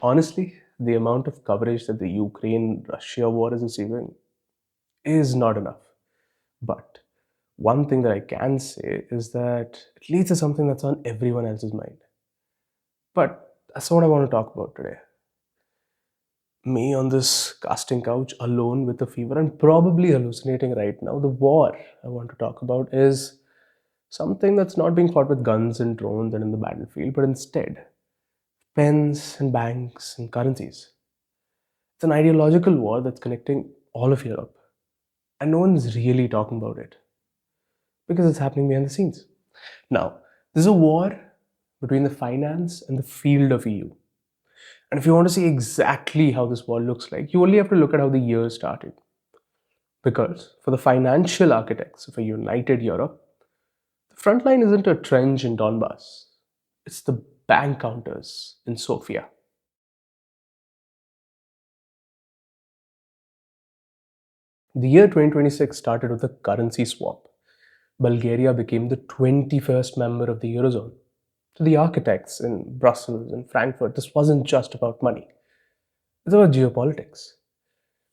Honestly, the amount of coverage that the Ukraine Russia war is receiving is not enough. But one thing that I can say is that at least it's something that's on everyone else's mind. But that's what I want to talk about today. Me on this casting couch alone with a fever and probably hallucinating right now. The war I want to talk about is something that's not being fought with guns and drones and in the battlefield, but instead pens and banks and currencies. It's an ideological war that's connecting all of Europe. And no one's really talking about it because it's happening behind the scenes. Now, there's a war between the finance and the field of EU. And if you want to see exactly how this war looks like, you only have to look at how the year started. Because for the financial architects of a united Europe, the front line isn't a trench in Donbass, it's the bank counters in Sofia. The year 2026 started with a currency swap. Bulgaria became the 21st member of the Eurozone. To the architects in Brussels and Frankfurt, this wasn't just about money, it's about geopolitics.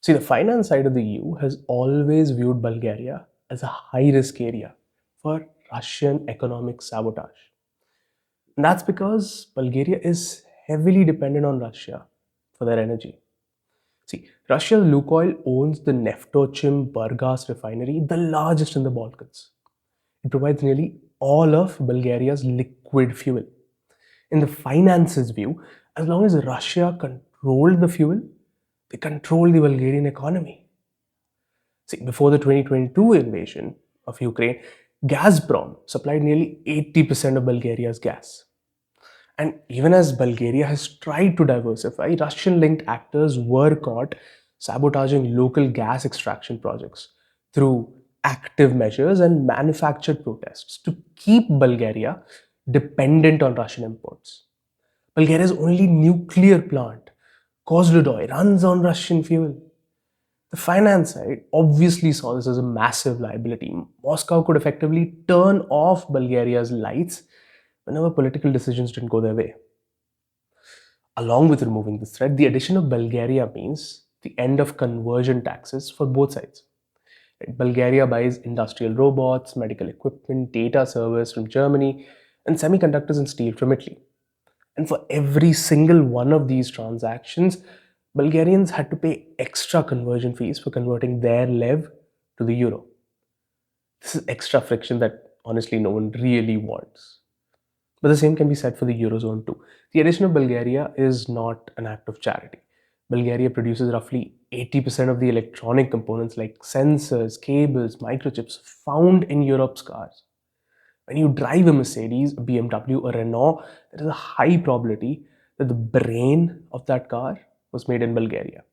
See, the finance side of the EU has always viewed Bulgaria as a high risk area for Russian economic sabotage. And that's because Bulgaria is heavily dependent on Russia for their energy. See, Russia's Lukoil owns the Neftochim Burgas refinery, the largest in the Balkans. It provides nearly all of Bulgaria's liquid fuel. In the finances view, as long as Russia controlled the fuel, they controlled the Bulgarian economy. See, before the 2022 invasion of Ukraine, Gazprom supplied nearly 80% of Bulgaria's gas. And even as Bulgaria has tried to diversify, Russian linked actors were caught sabotaging local gas extraction projects through active measures and manufactured protests to keep Bulgaria dependent on Russian imports. Bulgaria's only nuclear plant, Kozloduy, runs on Russian fuel. The finance side obviously saw this as a massive liability. Moscow could effectively turn off Bulgaria's lights whenever political decisions didn't go their way. Along with removing this threat, the addition of Bulgaria means the end of conversion taxes for both sides. Right? Bulgaria buys industrial robots, medical equipment, data servers from Germany, and semiconductors and steel from Italy. And for every single one of these transactions, Bulgarians had to pay extra conversion fees for converting their lev to the euro. This is extra friction that honestly no one really wants. But the same can be said for the Eurozone too. The addition of Bulgaria is not an act of charity. Bulgaria produces roughly 80% of the electronic components like sensors, cables, microchips found in Europe's cars. When you drive a Mercedes, a BMW, or Renault, there is a high probability that the brain of that car was made in Bulgaria.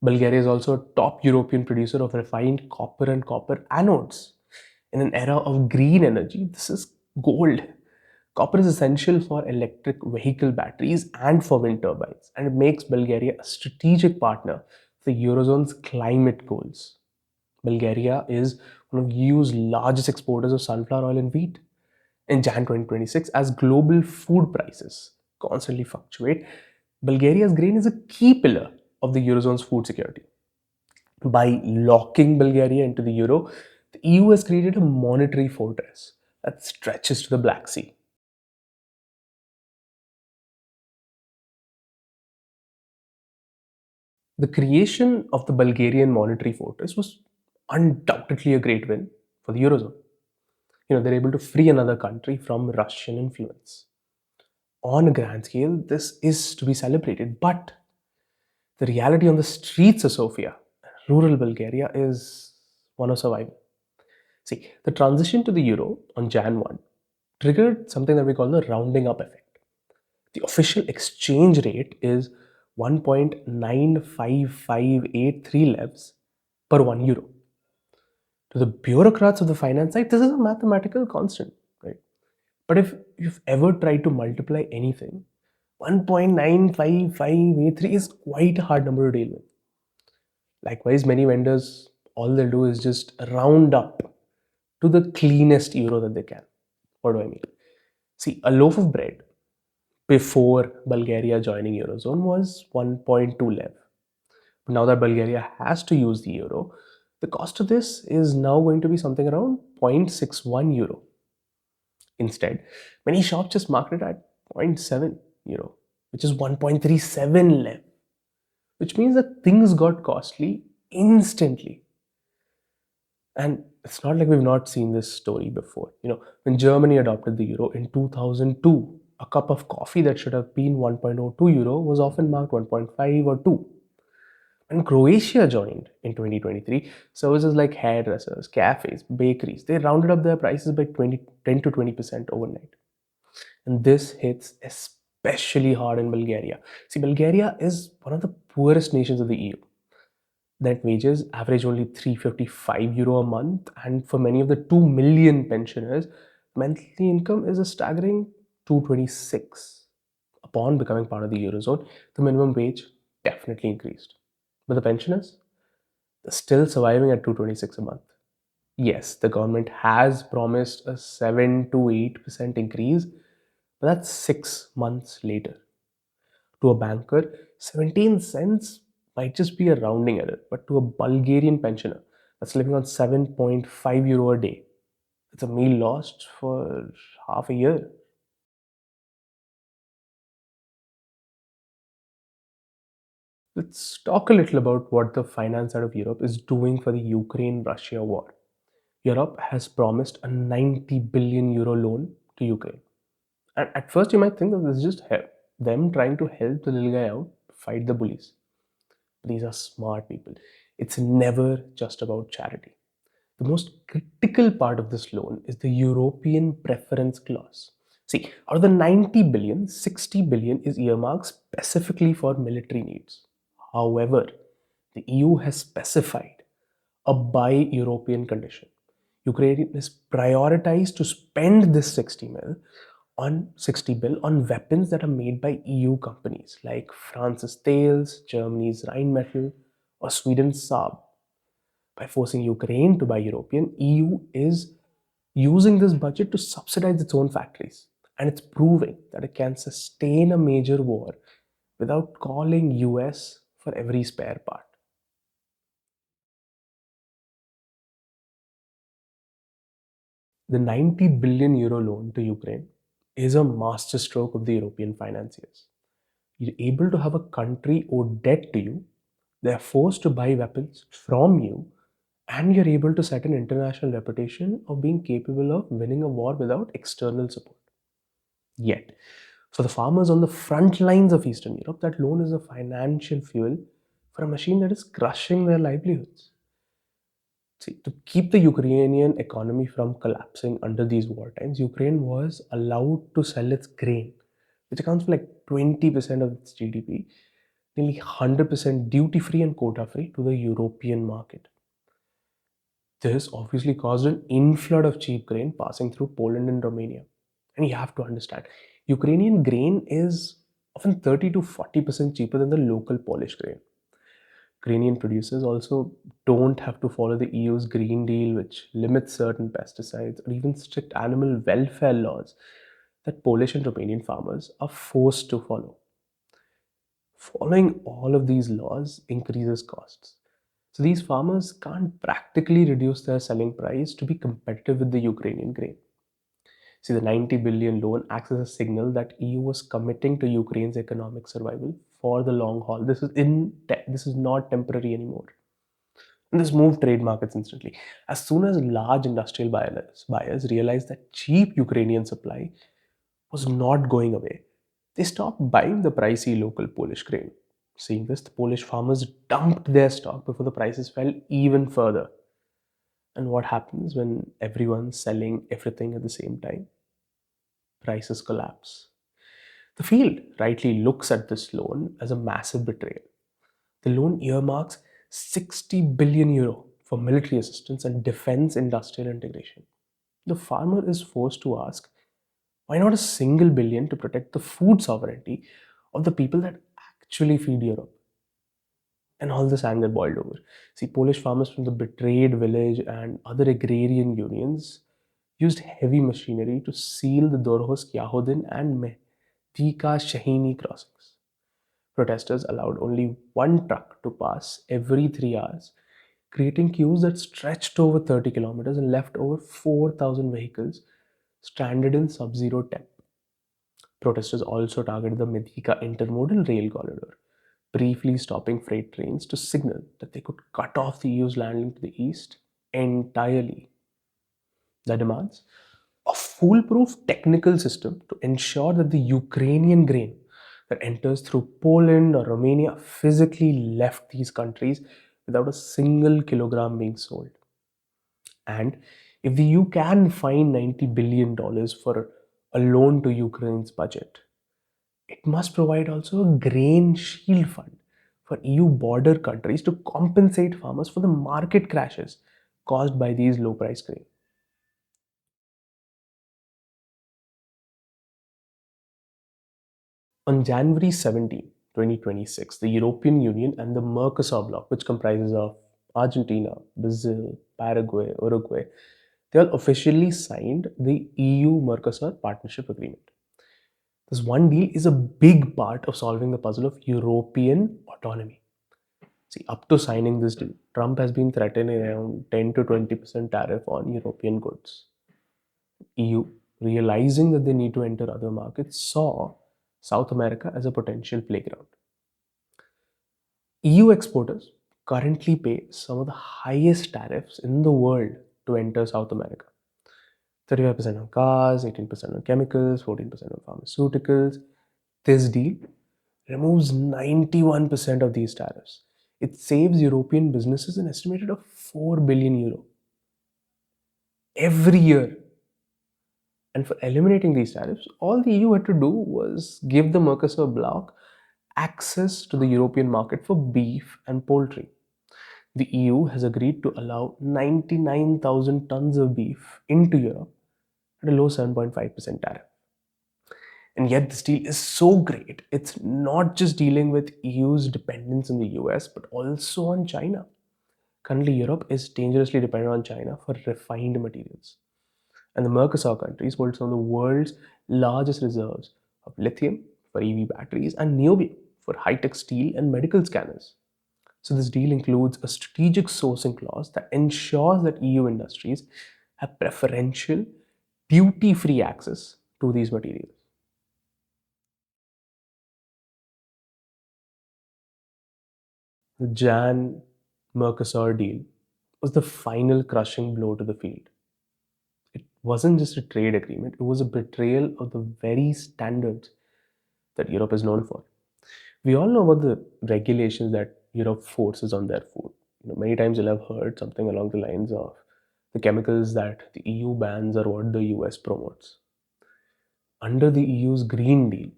Bulgaria is also a top European producer of refined copper and copper anodes. In an era of green energy, this is gold. Copper is essential for electric vehicle batteries and for wind turbines, and it makes Bulgaria a strategic partner for the Eurozone's climate goals. Bulgaria is one of EU's largest exporters of sunflower oil and wheat. In Jan 2026, as global food prices constantly fluctuate, Bulgaria's grain is a key pillar of the Eurozone's food security. By locking Bulgaria into the euro, the EU has created a monetary fortress that stretches to the Black Sea. The creation of the Bulgarian monetary fortress was undoubtedly a great win for the eurozone. They're able to free another country from Russian influence. On a grand scale, this is to be celebrated, but the reality on the streets of Sofia, rural Bulgaria, is one of survival. See, the transition to the euro on Jan 1 triggered something that we call the rounding up effect. The official exchange rate is 1.95583 levs per 1 euro. To the bureaucrats of the finance side, this is a mathematical constant, right? But if you've ever tried to multiply anything, 1.95583 is quite a hard number to deal with. Likewise, many vendors, all they'll do is just round up to the cleanest euro that they can. What do I mean? See, a loaf of bread before Bulgaria joining Eurozone was 1.2 lev. But now that Bulgaria has to use the euro, the cost of this is now going to be something around zero point 0.61 euro. Instead, many shops just market it at zero point 0.7 euro, which is 1.37 lev, which means that things got costly instantly. And it's not like we've not seen this story before. When Germany adopted the euro in 2002, a cup of coffee that should have been 1.02 euro was often marked 1.5 or 2. When Croatia joined in 2023, services like hairdressers, cafes, bakeries, they rounded up their prices by 10 to 20% overnight. And this hits especially hard in Bulgaria. See, Bulgaria is one of the poorest nations of the EU. Net wages average only 355 euro a month, and for many of the 2 million pensioners, monthly income is a staggering 226. Upon becoming part of the Eurozone, the minimum wage definitely increased. But the pensioners, they're still surviving at 226 a month. Yes, the government has promised a 7 to 8% increase, but that's 6 months later. To a banker, 17 cents might just be a rounding error, but to a Bulgarian pensioner that's living on 7.5 euro a day, it's a meal lost for half a year. Let's talk a little about what the finance side of Europe is doing for the Ukraine Russia war. Europe has promised a 90 billion euro loan to Ukraine. And at first, you might think that this is just them trying to help the little guy out, fight the bullies. These are smart people. It's never just about charity. The most critical part of this loan is the European preference clause. See, out of the 90 billion, 60 billion is earmarked specifically for military needs. However, the EU has specified a buy European condition. Ukraine is prioritized to spend this 60 bill on weapons that are made by EU companies like France's Thales, Germany's Rheinmetall, or Sweden's Saab. By forcing Ukraine to buy European, EU is using this budget to subsidize its own factories. And it's proving that it can sustain a major war without calling US for every spare part. The 90 billion euro loan to Ukraine is a masterstroke of the European financiers. You're able to have a country owe debt to you, they're forced to buy weapons from you, and you're able to set an international reputation of being capable of winning a war without external support. Yet, for the farmers on the front lines of Eastern Europe, that loan is a financial fuel for a machine that is crushing their livelihoods. See, to keep the Ukrainian economy from collapsing under these war times, Ukraine was allowed to sell its grain, which accounts for like 20% of its GDP, nearly 100% duty free and quota free to the European market. This obviously caused an inflood of cheap grain passing through Poland and Romania. And you have to understand, Ukrainian grain is often 30 to 40% cheaper than the local Polish grain. Ukrainian producers also don't have to follow the EU's Green Deal, which limits certain pesticides, or even strict animal welfare laws that Polish and Romanian farmers are forced to follow. Following all of these laws increases costs. So these farmers can't practically reduce their selling price to be competitive with the Ukrainian grain. See, the 90 billion loan acts as a signal that EU was committing to Ukraine's economic survival for the long haul. This is not temporary anymore. And this moved trade markets instantly. As soon as large industrial buyers realized that cheap Ukrainian supply was not going away, they stopped buying the pricey local Polish grain. Seeing this, the Polish farmers dumped their stock before the prices fell even further. And what happens when everyone's selling everything at the same time? Prices collapse. The field rightly looks at this loan as a massive betrayal. The loan earmarks 60 billion euro for military assistance and defense industrial integration. The farmer is forced to ask, why not a single billion to protect the food sovereignty of the people that actually feed Europe? And all this anger boiled over. See, Polish farmers from the betrayed village and other agrarian unions used heavy machinery to seal the Dorhos Yahodin and Tika Shahini crossings. Protesters allowed only one truck to pass every 3 hours, creating queues that stretched over 30 kilometers and left over 4,000 vehicles stranded in sub zero temp. Protesters also targeted the Medika intermodal rail corridor, briefly stopping freight trains to signal that they could cut off the EU's landing to the east entirely. The demands a foolproof technical system to ensure that the Ukrainian grain that enters through Poland or Romania physically left these countries without a single kilogram being sold. And if the EU can find $90 billion for a loan to Ukraine's budget, it must provide also a grain shield fund for EU border countries to compensate farmers for the market crashes caused by these low price grain. On January 17, 2026, the European Union and the Mercosur bloc, which comprises of Argentina, Brazil, Paraguay, Uruguay, they all officially signed the EU-Mercosur Partnership Agreement. This one deal is a big part of solving the puzzle of European autonomy. See, up to signing this deal, Trump has been threatening around 10 to 20% tariff on European goods. EU, realizing that they need to enter other markets, saw South America as a potential playground. EU exporters currently pay some of the highest tariffs in the world to enter South America. 35% on cars, 18% on chemicals, 14% on pharmaceuticals. This deal removes 91% of these tariffs. It saves European businesses an estimated of 4 billion euro every year. And for eliminating these tariffs, all the EU had to do was give the Mercosur bloc access to the European market for beef and poultry. The EU has agreed to allow 99,000 tons of beef into Europe at a low 7.5% tariff. And yet, this deal is so great, it's not just dealing with EU's dependence on the US, but also on China. Currently, Europe is dangerously dependent on China for refined materials. And the Mercosur countries hold some of the world's largest reserves of lithium for EV batteries and niobium for high tech steel and medical scanners. So, this deal includes a strategic sourcing clause that ensures that EU industries have preferential, duty free access to these materials. The Jan Mercosur deal was the final crushing blow to the field. It wasn't just a trade agreement, it was a betrayal of the very standards that Europe is known for. We all know about the regulations that Europe forces on their food. Many times you'll have heard something along the lines of the chemicals that the EU bans are what the US promotes. Under the EU's Green Deal,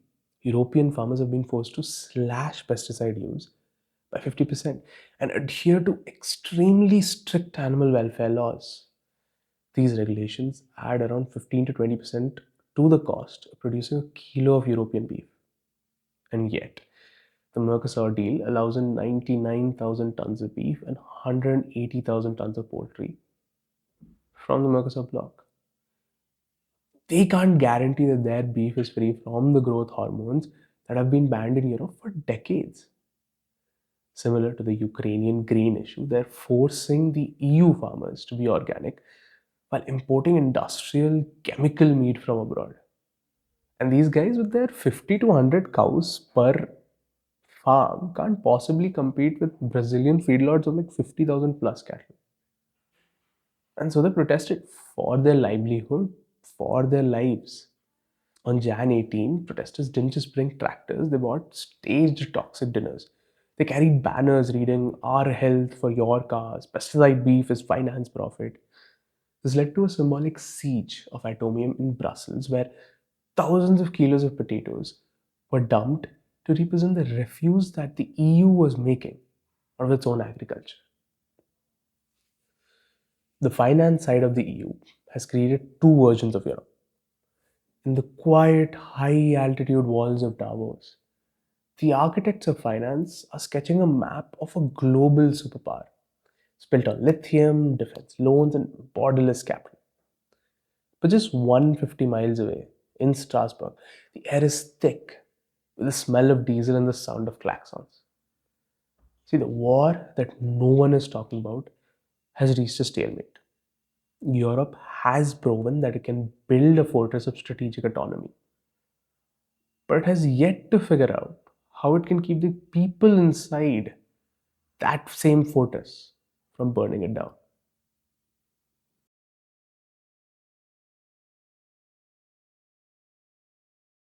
European farmers have been forced to slash pesticide use by 50% and adhere to extremely strict animal welfare laws. These regulations add around 15 to 20% to the cost of producing a kilo of European beef. And yet, the Mercosur deal allows in 99,000 tons of beef and 180,000 tons of poultry from the Mercosur bloc. They can't guarantee that their beef is free from the growth hormones that have been banned in Europe for decades. Similar to the Ukrainian grain issue, they're forcing the EU farmers to be organic while importing industrial chemical meat from abroad. And these guys, with their 50 to 100 cows per farm, can't possibly compete with Brazilian feedlots of like 50,000 plus cattle. And so they protested for their livelihood, for their lives. On Jan 18, protesters didn't just bring tractors, they bought staged toxic dinners. They carried banners reading, "Our health for your cars, pesticide beef is finance profit." This led to a symbolic siege of atomium in Brussels, where thousands of kilos of potatoes were dumped to represent the refuse that the EU was making out of its own agriculture. The finance side of the EU has created two versions of Europe. In the quiet, high altitude walls of Davos, the architects of finance are sketching a map of a global superpower. It's built on lithium, defense loans, and borderless capital. But just 150 miles away, in Strasbourg. The air is thick with the smell of diesel and the sound of klaxons. See, the war that no one is talking about has reached a stalemate. Europe has proven that it can build a fortress of strategic autonomy, but it has yet to figure out how it can keep the people inside that same fortress from burning it down.